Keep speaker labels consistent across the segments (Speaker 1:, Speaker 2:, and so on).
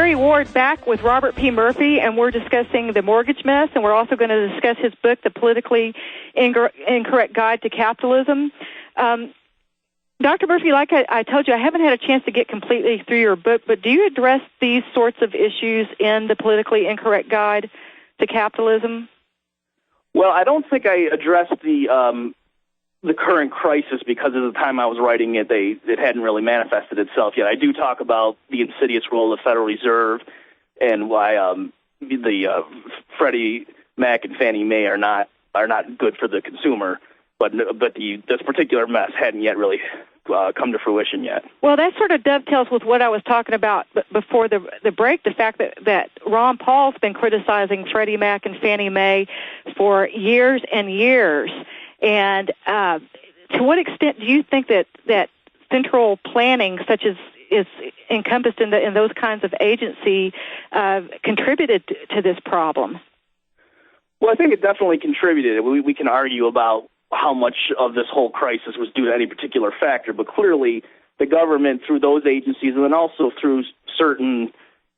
Speaker 1: Jerri Ward back with Robert P. Murphy, and we're discussing the mortgage mess, and we're also going to discuss his book, The Politically Incorrect Guide to Capitalism. Dr. Murphy, like I told you, I haven't had a chance to get completely through your book, but do you address these sorts of issues in The Politically Incorrect Guide to Capitalism?
Speaker 2: Well, I don't think I addressed the current crisis because at the time I was writing it, it hadn't really manifested itself yet. I do talk about the insidious role of the Federal Reserve and why the Freddie Mac and Fannie Mae are not good for the consumer. But this particular mess hadn't yet really come to fruition yet.
Speaker 1: Well, that sort of dovetails with what I was talking about before the break, the fact that Ron Paul's been criticizing Freddie Mac and Fannie Mae for years and years. And to what extent do you think that central planning, such as is encompassed in those kinds of agency, contributed to this problem?
Speaker 2: Well, I think it definitely contributed. We can argue about how much of this whole crisis was due to any particular factor, but clearly the government, through those agencies and then also through certain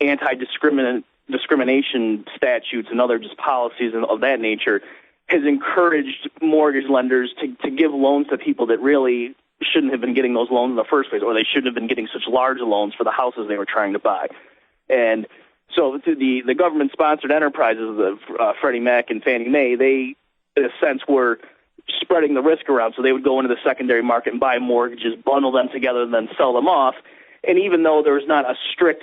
Speaker 2: anti-discrimination statutes and other just policies of that nature, has encouraged mortgage lenders to give loans to people that really shouldn't have been getting those loans in the first place, or they shouldn't have been getting such large loans for the houses they were trying to buy. And so the government-sponsored enterprises of Freddie Mac and Fannie Mae, they, in a sense, were spreading the risk around, so they would go into the secondary market and buy mortgages, bundle them together, and then sell them off. And even though there was not a strict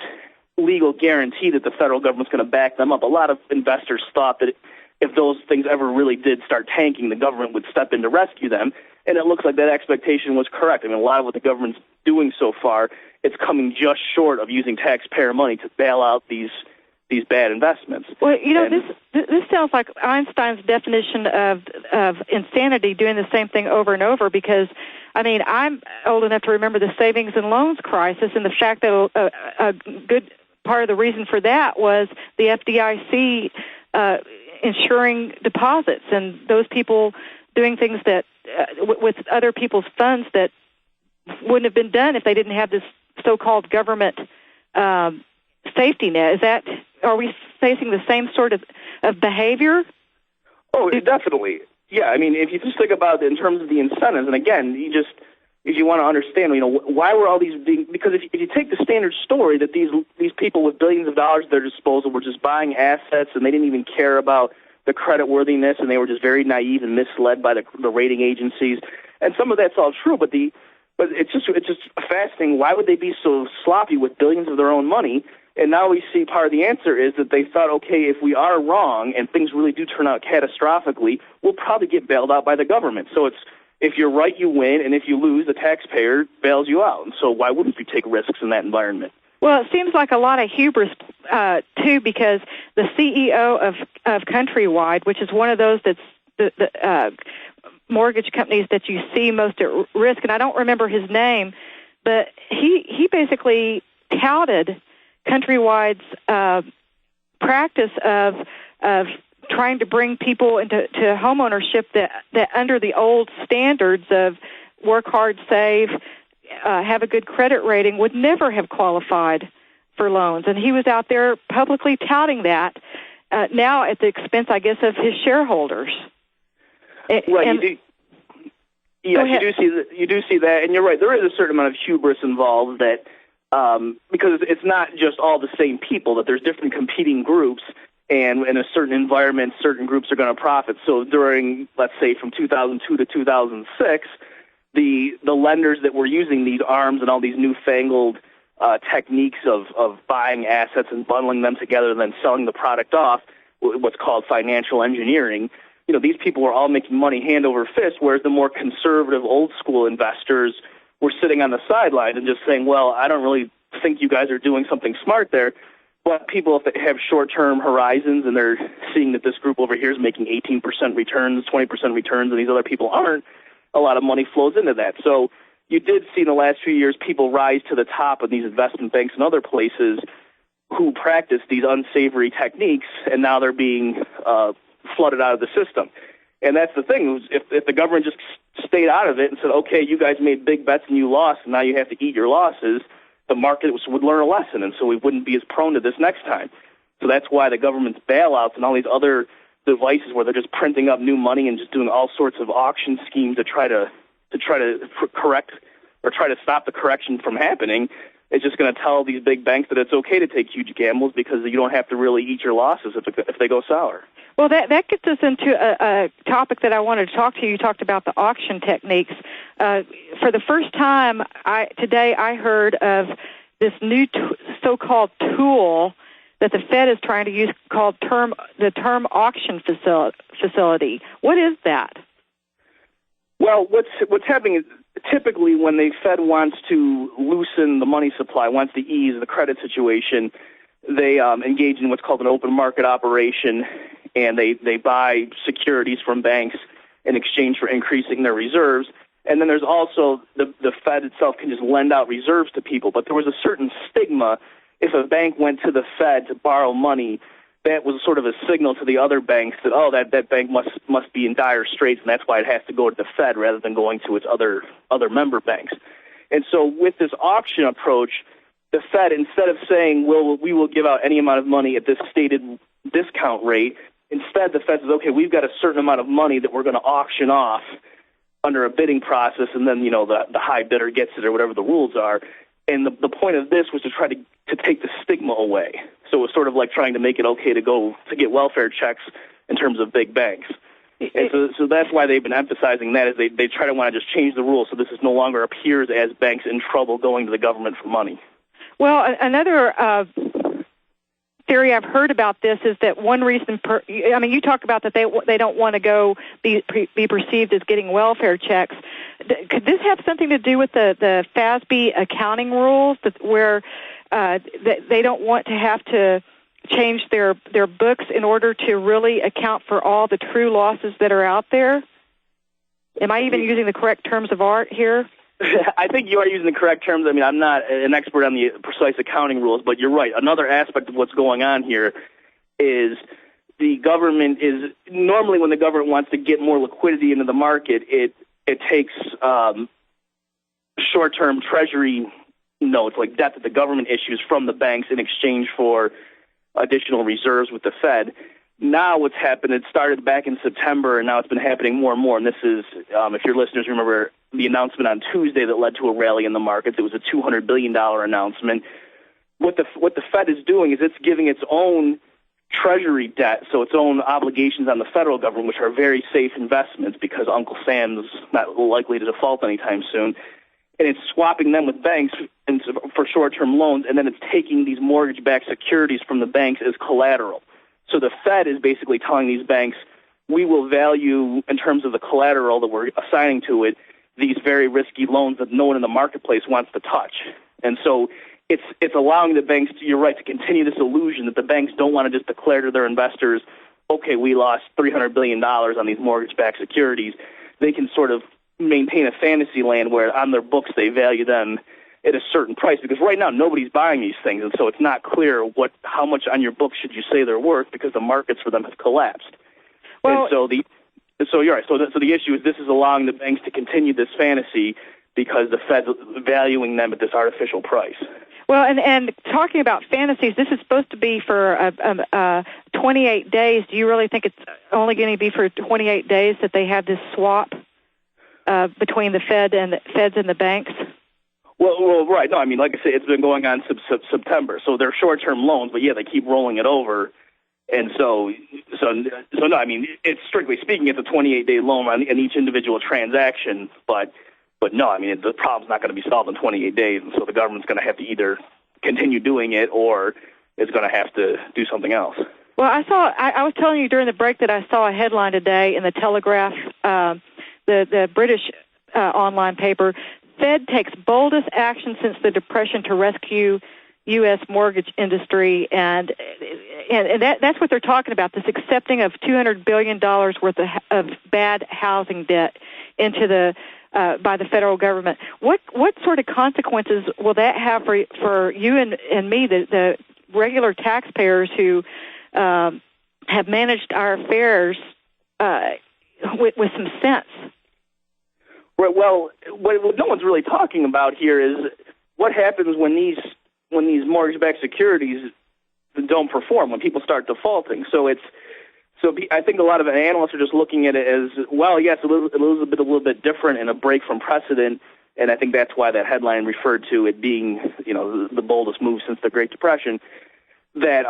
Speaker 2: legal guarantee that the federal government's going to back them up, a lot of investors thought that if those things ever really did start tanking, the government would step in to rescue them. And it looks like that expectation was correct. I mean, a lot of what the government's doing so far, it's coming just short of using taxpayer money to bail out these bad investments.
Speaker 1: Well, this sounds like Einstein's definition of insanity, doing the same thing over and over, because, I mean, I'm old enough to remember the savings and loans crisis, and the fact that a good part of the reason for that was the FDIC insuring deposits and those people doing things that with other people's funds that wouldn't have been done if they didn't have this so-called government safety net. Are we facing the same sort of behavior?
Speaker 2: Oh, definitely. Yeah, I mean, if you just think about it in terms of the incentives, and again, if you want to understand, why were all these being, because if you take the standard story that these people with billions of dollars at their disposal were just buying assets and they didn't even care about the creditworthiness and they were just very naive and misled by the rating agencies, and some of that's all true, but it's just fascinating. Why would they be so sloppy with billions of their own money? And now we see part of the answer is that they thought, okay, if we are wrong and things really do turn out catastrophically, we'll probably get bailed out by the government. So if you're right, you win, and if you lose, the taxpayer bails you out. And so why wouldn't you take risks in that environment?
Speaker 1: Well, it seems like a lot of hubris, too, because the CEO of Countrywide, which is one of those that's the mortgage companies that you see most at risk, and I don't remember his name, but he basically touted Countrywide's practice of trying to bring people into home ownership that under the old standards of work hard, save, have a good credit rating would never have qualified for loans. And he was out there publicly touting that now at the expense, I guess, of his shareholders.
Speaker 2: Right. You do see that, and you're right. There is a certain amount of hubris involved that because it's not just all the same people, that there's different competing groups, and in a certain environment, certain groups are going to profit. So during, let's say, from 2002 to 2006, the lenders that were using these arms and all these newfangled techniques of buying assets and bundling them together and then selling the product off, what's called financial engineering, these people were all making money hand over fist, whereas the more conservative, old-school investors were sitting on the sidelines and just saying, well, I don't really think you guys are doing something smart there. But people, if they have short-term horizons and they're seeing that this group over here is making 18% returns, 20% returns, and these other people aren't, a lot of money flows into that. So you did see in the last few years people rise to the top of these investment banks and other places who practice these unsavory techniques, and now they're being flooded out of the system. And that's the thing. If the government just stayed out of it and said, okay, you guys made big bets and you lost, and now you have to eat your losses, the market would learn a lesson, and so we wouldn't be as prone to this next time. So that's why the government's bailouts and all these other devices where they're just printing up new money and just doing all sorts of auction schemes to try to correct or try to stop the correction from happening is just going to tell these big banks that it's okay to take huge gambles because you don't have to really eat your losses if they go sour.
Speaker 1: Well, that gets us into a topic that I wanted to talk to you. You talked about the auction techniques. For the first time today, I heard of this new so-called tool that the Fed is trying to use called the term auction facility. What is that?
Speaker 2: Well, what's happening is typically when the Fed wants to loosen the money supply, wants to ease the credit situation, they engage in what's called an open market operation, and they buy securities from banks in exchange for increasing their reserves. And then there's also the Fed itself can just lend out reserves to people. But there was a certain stigma if a bank went to the Fed to borrow money. That was sort of a signal to the other banks that, that bank must be in dire straits, and that's why it has to go to the Fed rather than going to its other member banks. And so with this auction approach, the Fed, instead of saying, we will give out any amount of money at this stated discount rate, instead the Fed says, okay, we've got a certain amount of money that we're going to auction off under a bidding process, and then, the high bidder gets it or whatever the rules are. And the point of this was to try to take the stigma away. So it was sort of like trying to make it okay to get welfare checks in terms of big banks. And so that's why they've been emphasizing that, is they try to want to just change the rules so this is no longer appears as banks in trouble going to the government for money. Well,
Speaker 1: another theory I've heard about this is that one reason, you talk about that they don't want to be perceived as getting welfare checks. Could this have something to do with the FASB accounting rules where they don't want to have to change their books in order to really account for all the true losses that are out there? Am I even using the correct terms of art here?
Speaker 2: I think you are using the correct terms. I'm not an expert on the precise accounting rules, but you're right. Another aspect of what's going on here is the government is normally when the government wants to get more liquidity into the market, it takes short-term treasury notes like debt that the government issues from the banks in exchange for additional reserves with the Fed. Now what's happened, it started back in September, and now it's been happening more and more. And this is, if your listeners remember, the announcement on Tuesday that led to a rally in the markets. It was a $200 billion announcement. What the Fed is doing is it's giving its own treasury debt, so its own obligations on the federal government, which are very safe investments because Uncle Sam's not likely to default anytime soon. And it's swapping them with banks for short-term loans, and then it's taking these mortgage-backed securities from the banks as collateral. So the Fed is basically telling these banks, we will value, in terms of the collateral that we're assigning to it, these very risky loans that no one in the marketplace wants to touch. And so it's allowing the banks, you're right, to continue this illusion that the banks don't want to just declare to their investors, okay, we lost $300 billion on these mortgage-backed securities. They can sort of maintain a fantasy land where on their books they value them at a certain price, because right now nobody's buying these things, and so it's not clear how much on your books should you say they're worth because the markets for them have collapsed. Well, and so you're right. So the issue is this is allowing the banks to continue this fantasy because the Fed's valuing them at this artificial price.
Speaker 1: Well, and talking about fantasies, this is supposed to be for 28 days. Do you really think it's only going to be for 28 days that they have this swap between the Feds and the banks?
Speaker 2: Well, right. No, like I say, it's been going on since September. So they're short-term loans, but yeah, they keep rolling it over. And so no, it's strictly speaking, it's a 28-day loan on each individual transaction, but no, the problem's not going to be solved in 28 days, and so the government's going to have to either continue doing it or it's going to have to do something else.
Speaker 1: Well, I was telling you during the break that I saw a headline today in the Telegraph, the British online paper, Fed takes boldest action since the Depression to rescue U.S. mortgage industry, and that's what they're talking about, this accepting of $200 billion worth of bad housing debt into by the federal government. What sort of consequences will that have for you and me, the regular taxpayers who have managed our affairs with some sense?
Speaker 2: Right. Well, what no one's really talking about here is what happens when these mortgage-backed securities don't perform, when people start defaulting? So I think a lot of analysts are just looking at it as, well, yes, a little bit different and a break from precedent, and I think that's why that headline referred to it being, the boldest move since the Great Depression, that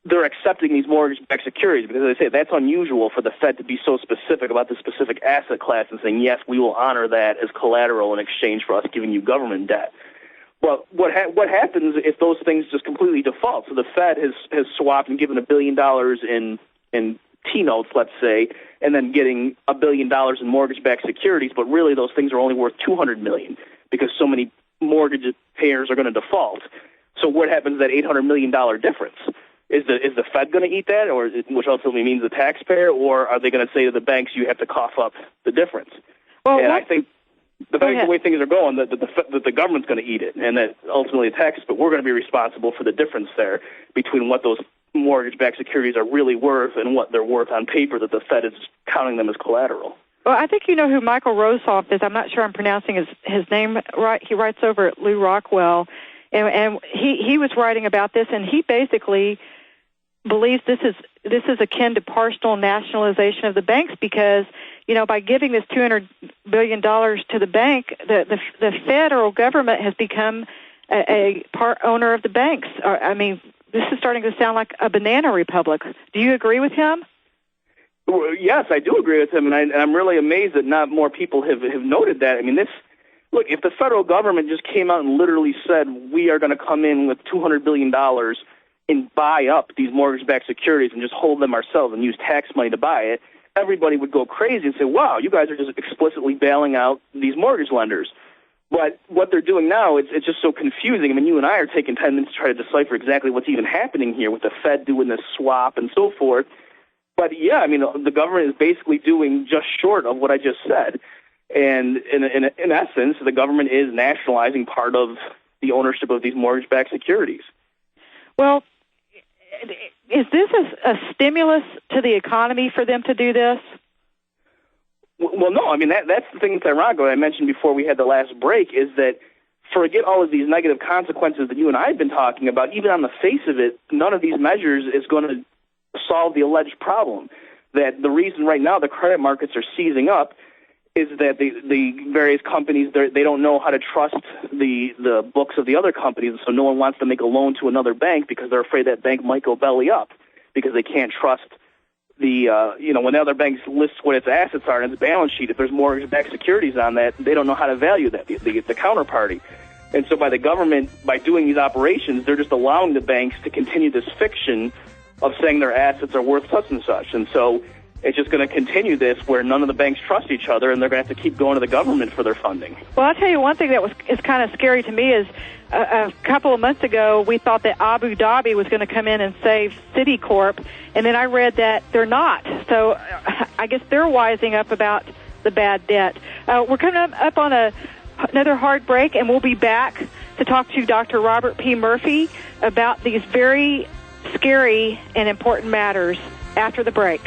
Speaker 2: they're accepting these mortgage-backed securities, because as I say, that's unusual for the Fed to be so specific about the specific asset class and saying, yes, we will honor that as collateral in exchange for us giving you government debt. Well, what happens if those things just completely default? So the Fed has swapped and given $1 billion in T-notes, let's say, and then getting $1 billion in mortgage-backed securities, but really those things are only worth $200 million because so many mortgage payers are going to default. So what happens to that $800 million difference? Is the Fed going to eat that, or which ultimately means the taxpayer, or are they going to say to the banks, you have to cough up the difference? Well, and I think the way things are going, that the government's going to eat it, and that ultimately the tax, but we're going to be responsible for the difference there between what those mortgage-backed securities are really worth and what they're worth on paper that the Fed is counting them as collateral.
Speaker 1: Well, I think you know who Michael Rosoff is. I'm not sure I'm pronouncing his name right. He writes over at Lew Rockwell, and he was writing about this, and he basically believes this is akin to partial nationalization of the banks because, by giving this $200 billion to the bank, the federal government has become a part owner of the banks. I mean, this is starting to sound like a banana republic. Do you agree with him?
Speaker 2: Well, yes, I do agree with him, and I'm really amazed that not more people have noted that. I mean, look, if the federal government just came out and literally said, we are going to come in with $200 billion and buy up these mortgage-backed securities and just hold them ourselves and use tax money to buy it, everybody would go crazy and say, wow, you guys are just explicitly bailing out these mortgage lenders. But what they're doing now, it's just so confusing. I mean, you and I are taking 10 minutes to try to decipher exactly what's even happening here with the Fed doing this swap and so forth. But, yeah, I mean, the government is basically doing just short of what I just said. And in essence, the government is nationalizing part of the ownership of these mortgage-backed securities.
Speaker 1: Well, is this a stimulus to the economy for them to do this?
Speaker 2: Well, no. I mean, that's the thing that's ironic. What I mentioned before we had the last break is that forget all of these negative consequences that you and I have been talking about. Even on the face of it, none of these measures is going to solve the alleged problem. That the reason right now the credit markets are seizing up is that the various companies, they don't know how to trust the books of the other companies, so no one wants to make a loan to another bank because they're afraid that bank might go belly up because they can't trust when the other bank lists what its assets are in its balance sheet. If there's mortgage-backed securities on that, they don't know how to value that, the counterparty. And so by the government, by doing these operations, they're just allowing the banks to continue this fiction of saying their assets are worth such and such. And so it's just going to continue this where none of the banks trust each other, and they're going to have to keep going to the government for their funding.
Speaker 1: Well, I'll tell you one thing that is kind of scary to me is a couple of months ago we thought that Abu Dhabi was going to come in and save Citicorp, and then I read that they're not. So I guess they're wising up about the bad debt. We're coming up on another hard break, and we'll be back to talk to Dr. Robert P. Murphy about these very scary and important matters after the break.